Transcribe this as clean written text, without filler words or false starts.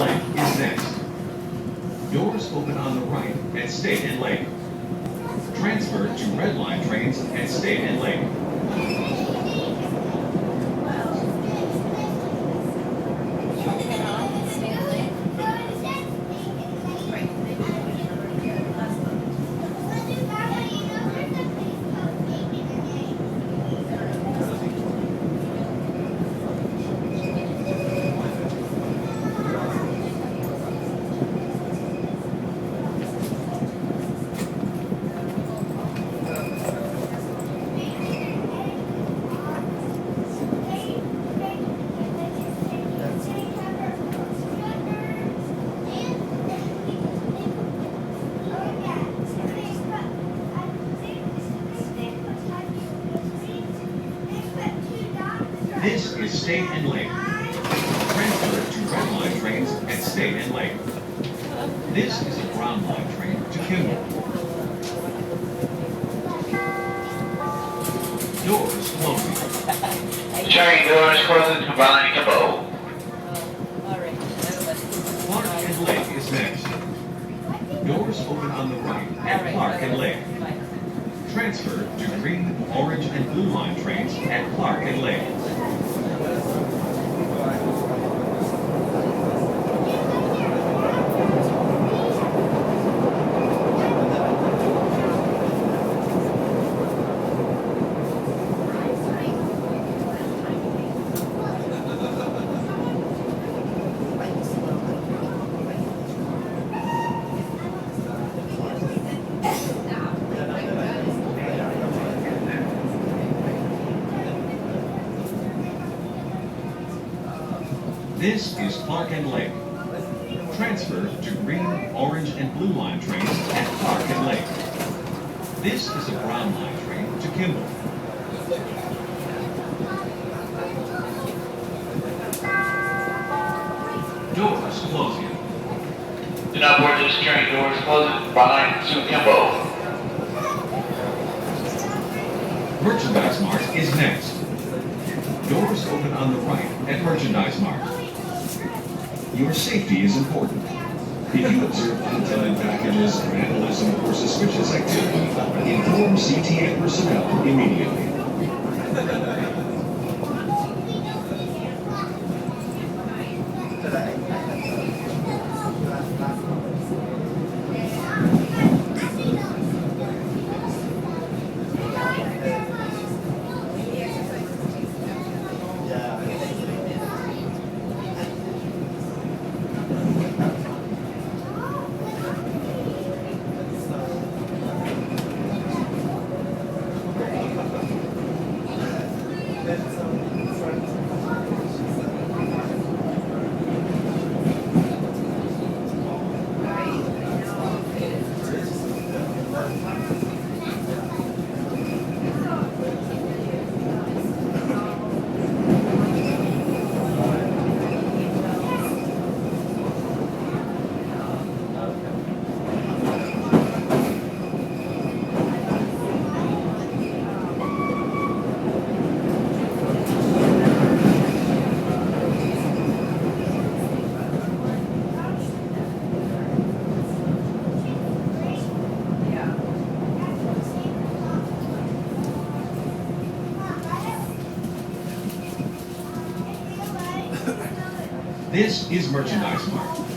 Lake is next. Doors open on the right at State and Lake. Transfer to Red Line trains at State and Lake. This is State and Lake. Transfer to Red Line trains at State and Lake. This is a Brown Line train to Kimball. Doors closing. Train doors closing to Brown and Kimball. Clark and Lake is next. Doors open on the right at Clark and Lake. Transfer to green, orange, and blue line trains at Clark and Lake. This is Clark and Lake. Transfer to green, orange, and blue line trains at Clark and Lake. This is a Brown Line train to Kimball. Doors closing. Do not board this train. Doors closing. Brown to Kimball. Merchandise Mart is next. Doors open on the right at Merchandise Mart. Your safety is important. If you observe unattended packages, vandalism, or suspicious activity, inform CTA personnel immediately. This is Merchandise Mart.